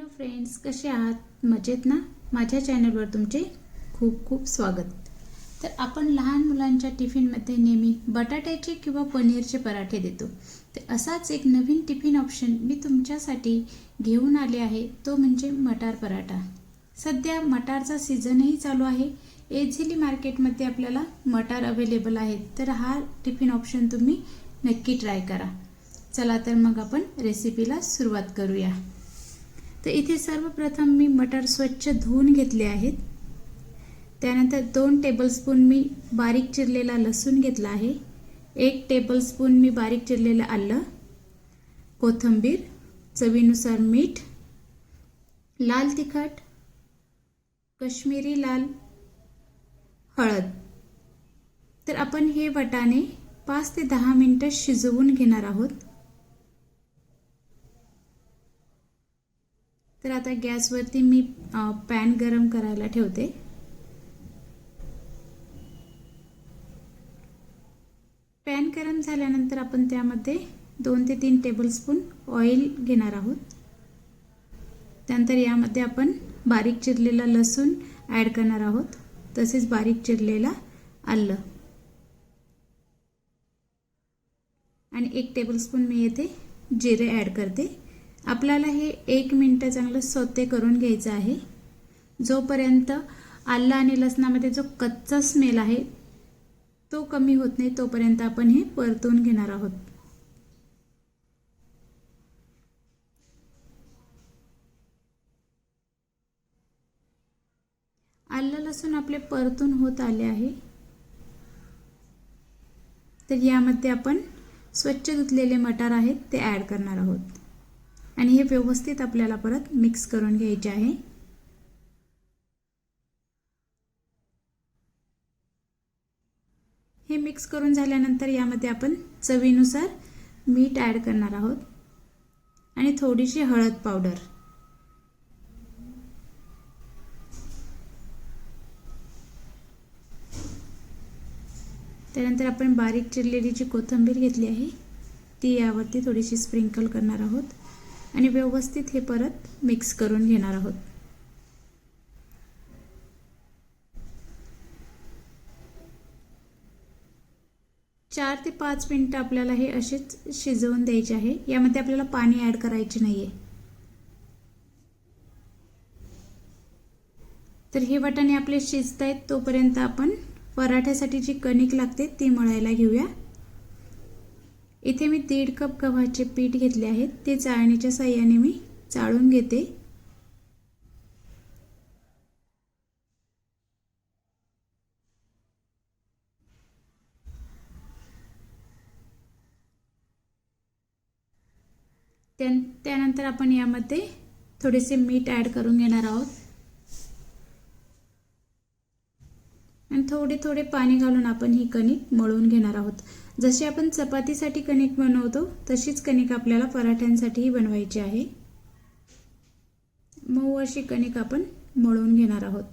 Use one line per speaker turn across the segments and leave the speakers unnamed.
Hello friends, कसे आहात? मजेत ना? माझ्या चॅनलवर तुमचे खूप खूप स्वागत. तर आपण लहान मुलांच्या टिफिनमध्ये नेहमी बटाट्याचे किंवा पनीरचे पराठे देतो. तर असाच एक नवीन टिफिन ऑप्शन मी तुमच्यासाठी घेऊन आले आहे, तो म्हणजे मटार पराठा. सध्या मटारचा सीझनही चालू आहे. इझिली मार्केटमध्ये आपल्याला मटार अवेलेबल आहेत. तर हा टिफिन ऑप्शन तुम्ही नक्की ट्राय करा. चला तर मग आपण रेसिपीला सुरुवात करूया. तर इथे सर्वप्रथम मी मटार स्वच्छ धुवून घेतले आहेत. त्यानंतर 2 टेबलस्पून मी बारीक चिरलेला लसूण घेतला आहे. 1 टेबलस्पून मी बारीक चिरलेलं आलं, कोथिंबीर, चवीनुसार मीठ, लाल तिखट, काश्मीरी लाल, हळद. तर आपण हे वाटाणे 5 ते 10 मिनिटं शिजवून घेणार आहोत. तर आता गॅसवरती मी पॅन गरम करायला ठेवते. पॅन गरम झाल्यानंतर आपण त्यामध्ये 2 ते 3 टेबलस्पून ऑइल घेणार आहोत. त्यानंतर यामध्ये आपण बारीक चिरलेला लसूण ॲड करणार आहोत, तसेच बारीक चिरलेला आलं आणि 1 टेबलस्पून मी येथे जिरे ॲड करते. आपल्याला हे 1 मिनिट चांगलं सोते करून घ्यायचं आहे. जोपर्यंत आलं आणि लसणामध्ये जो कच्चा स्मेल आहे तो कमी होत नाही तोपर्यंत आपण हे परतून घेणार आहोत. आलं लसूण आपले परतून होत आले आहे. तर यामध्ये आपण स्वच्छ धुतलेले मटार आहेत ते ॲड करणार आहोत आणि हे व्यवस्थित आपल्याला परत मिक्स करून घ्यायचे आहे. हे मिक्स करून झाल्यानंतर यामध्ये आपण चवीनुसार मीठ ॲड करणार आहोत आणि थोडीशी हळद पावडर. त्यानंतर आपण बारीक चिरलेली जी कोथिंबीर घेतली आहे ती यावरती थोडीशी स्प्रिंकल करणार आहोत आणि व्यवस्थित हे परत मिक्स करून घेणार आहोत. चार ते 5 मिनिटं आपल्याला हे असेच शिजवून द्यायचे आहे. यामध्ये आपल्याला पाणी ॲड करायचे नाहीये. तर हे वाटाणे आपले शिजत आहेत तोपर्यंत आपण पराठ्यासाठी जी कणिक लागते ती मळायला घेऊया. इथे मी 1.5 कप गव्हाचे पीठ घेतले आहे. ते चाळणीच्या साहाय्याने मी चाळून घेते. त्यानंतर आपण यामध्ये थोडेसे मीठ ॲड करून घेणार आहोत आणि थोडे थोडे पाणी घालून आपण ही कणिक मळून घेणार आहोत. जशी आपण चपातीसाठी कणिक बनवतो तशीच कणिक आपल्याला पराठ्यांसाठीही बनवायची आहे. मऊ अशी कणिक आपण मळून घेणार आहोत.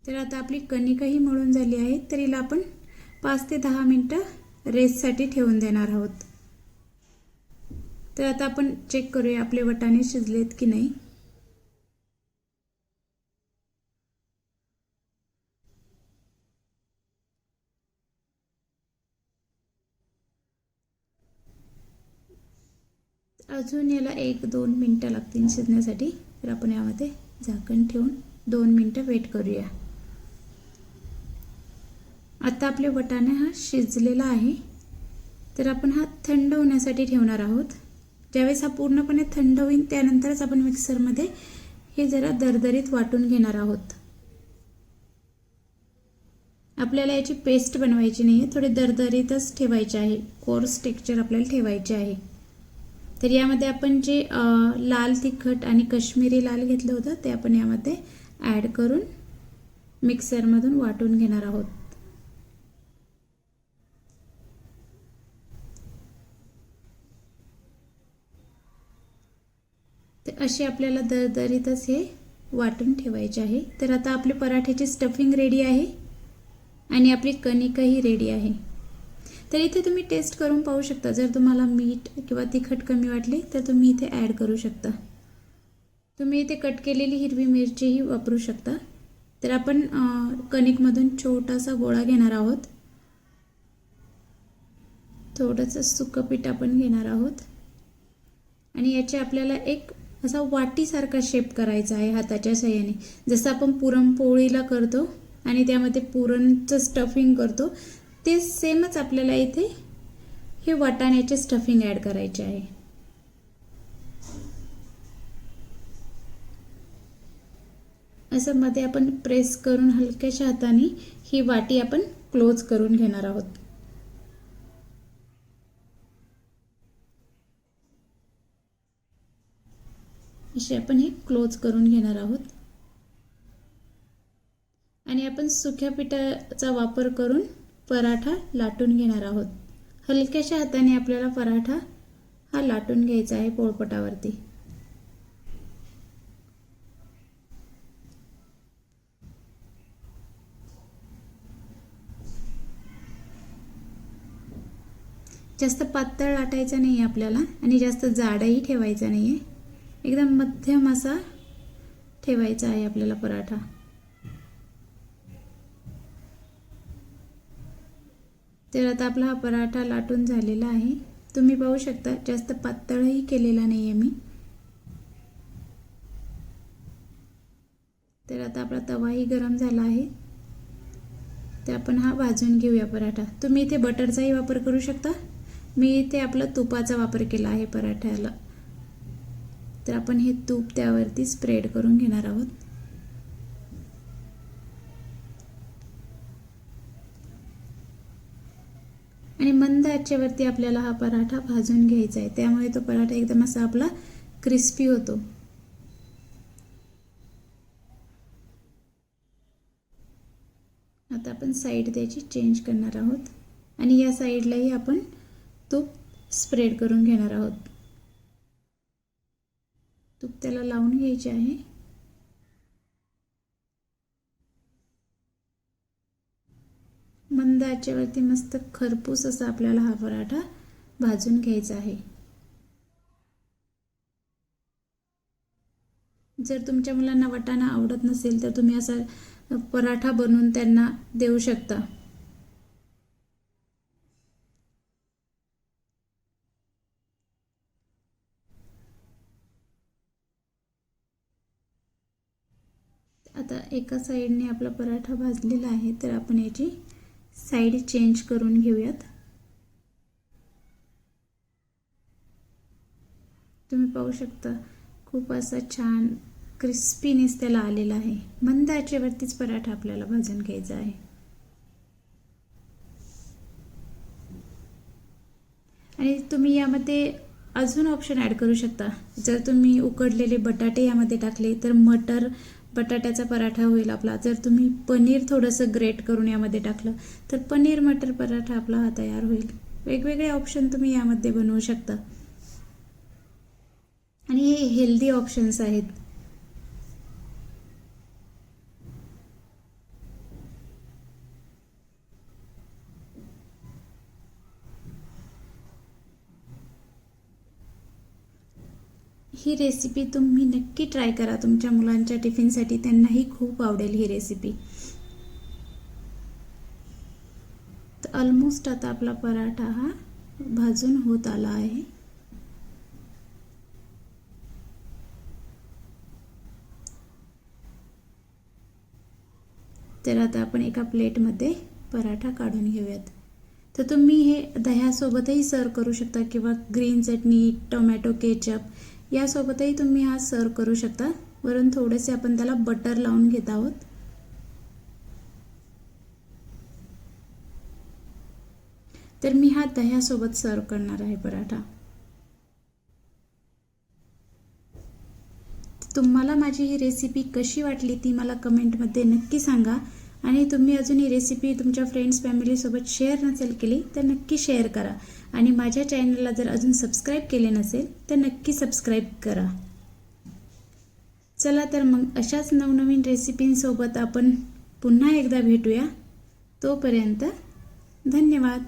तर आता आपली कणिकही मळून झाली आहे. तर हिला आपण 5 ते 10 मिनिटं रेस्टसाठी ठेवून देणार आहोत. तर आता आपण चेक करूया आपले वाटाणे शिजलेत की नाही. अजून याला 1-2 मिनिटं लागतील शिजण्यासाठी. तर आपण यामध्ये झाकण ठेवून 2 मिनिटं वेट करूया. आता आपले वाटाणे हा शिजलेला आहे. तर आपण हा थंड होण्यासाठी ठेवणार आहोत. ज्यावेळेस हा पूर्णपणे थंड होईल त्यानंतरच आपण मिक्सरमध्ये हे जरा दरदरीत वाटून घेणार आहोत. आपल्याला याची पेस्ट बनवायची नाही आहे, थोडे दरदरीतच ठेवायचे आहे. कोर्स टेक्स्चर आपल्याला ठेवायचे आहे. तर यामध्ये आपण जे लाल तिखट आणि काश्मीरी लाल घेतलं होतं ते आपण यामध्ये ॲड करून मिक्सरमधून वाटून घेणार आहोत. तर असे आपल्याला दरदरीतच हे वाटून ठेवायचे आहे. तर आता आपली पराठ्याची स्टफिंग रेडी आहे आणि आपली कणिकही रेडी आहे. तर इथे तुम्ही टेस्ट करून पाहू शकता. जर तुम्हाला मीठ किंवा तिखट कमी वाटले तर तुम्ही इथे ॲड करू शकता. तुम्ही इथे कट केलेली हिरवी मिरचीही वापरू शकता. तर आपण कणिकमधून छोटासा गोळा घेणार आहोत. थोडंसं सुकं पीठ आपण घेणार आहोत आणि याचे आपल्याला एक असा वाटीसारखा शेप करायचा आहे हाताच्या साहाय्याने. जसं आपण पुरणपोळीला करतो आणि त्यामध्ये पुरणचं स्टफिंग करतो ते सेमच आपल्याला इथे हे वाटाण्याचे स्टफिंग ॲड करायचे आहे. असं मध्ये आपण प्रेस करून हलक्याशा हाताने ही वाटी आपण क्लोज करून घेणार आहोत. असे आपण हे क्लोज करून घेणार आहोत आणि आपण सुक्या पिठाचा वापर करून पराठा लाटून घेणार आहोत. हलक्याशा हाताने आपल्याला पराठा हा लाटून घ्यायचा आहे पोळपाटावरती. जास्त पातळ लाटायचा नाही आहे आपल्याला आणि जास्त जाडही ठेवायचा नाही आहे. एकदम मध्यम असा ठेवायचा आहे आपल्याला पराठा. तर आता आपला हा पराठा लाटून झालेला आहे. तुम्ही पाहू शकता जास्त पातळही केलेला नाही आहे मी. तर आता आपला तवाही गरम झाला आहे. तर आपण हा भाजून घेऊया पराठा. तुम्ही इथे बटरचाही वापर करू शकता. मी इथे आपला तुपाचा वापर केला आहे पराठ्याला. तर आपण हे तूप त्यावरती स्प्रेड करून घेणार आहोत. आणि मंद आचेवरती आपल्याला हा पराठा भाजून घ्यायचा आहे. त्यामुळे तो पराठा एकदम असा आपला क्रिस्पी होतो. आता आपण साईड त्याची चेंज करणार आहोत आणि या साईडलाही आपण तूप स्प्रेड करून घेणार आहोत. तूप त्याला लावून घ्यायचे आहे. मंद आचेवरती मस्त खरपूस असा आपल्याला हा पराठा भाजून घ्यायचा आहे. जर तुमच्या मुलांना वाटाणा आवडत नसेल तर तुम्ही असा पराठा बनवून त्यांना देऊ शकता. आता एका साईडने आपला पराठा भाजलेला आहे तर आपण याची साईड चेंज करून घेऊयात. तुम्ही पाहू शकता खूप असा छान क्रिस्पीनेस त्याला आलेला आहे. मंद आचेवरतीच पराठा आपल्याला भाजून घ्यायचा आहे. आणि तुम्ही यामध्ये अजून ऑप्शन ॲड करू शकता. जर तुम्ही उकडलेले बटाटे यामध्ये टाकले तर मटर बटाट्याचा पराठा होईल आपला. जर तुम्ही पनीर थोडंसं ग्रेट करून यामध्ये टाकलं तर पनीर मटर पराठा आपला हा तयार होईल. वेगवेगळे ऑप्शन तुम्ही यामध्ये बनवू शकता आणि हे हेल्दी ऑप्शन्स आहेत. ही रेसिपी तुम्ही नक्की ट्राय करा तुमच्या मुलांच्या टिफिनसाठी. त्यांनाही खूप आवडेल ही रेसिपी. तर ऑलमोस्ट आता आपला पराठा हा भाजून होत आला आहे. तर आता आपण एका प्लेटमध्ये पराठा काढून घेऊयात. तर तुम्ही हे दह्यासोबतही सर्व करू शकता किंवा ग्रीन चटणी टोमॅटो केचप यासोबतही तुम्ही हा सर्व करू शकता. वरून थोडेसे आपण त्याला बटर लावून घेत आहोत. तर मी हा दह्यासोबत सर्व करणार आहे पराठा. तुम्हाला माझी ही रेसिपी कशी वाटली ती मला कमेंटमध्ये नक्की सांगा. आणि तुम्ही अजून ही रेसिपी तुमच्या फ्रेंड्स फॅमिलीसोबत शेअर नसेल केली तर नक्की शेअर करा. आणि माझ्या चॅनलला जर अजून सबस्क्राईब केले नसेल तर नक्की सबस्क्राईब करा. चला तर मग अशाच नवनवीन रेसिपींसोबत आपण पुन्हा एकदा भेटूया. तोपर्यंत धन्यवाद.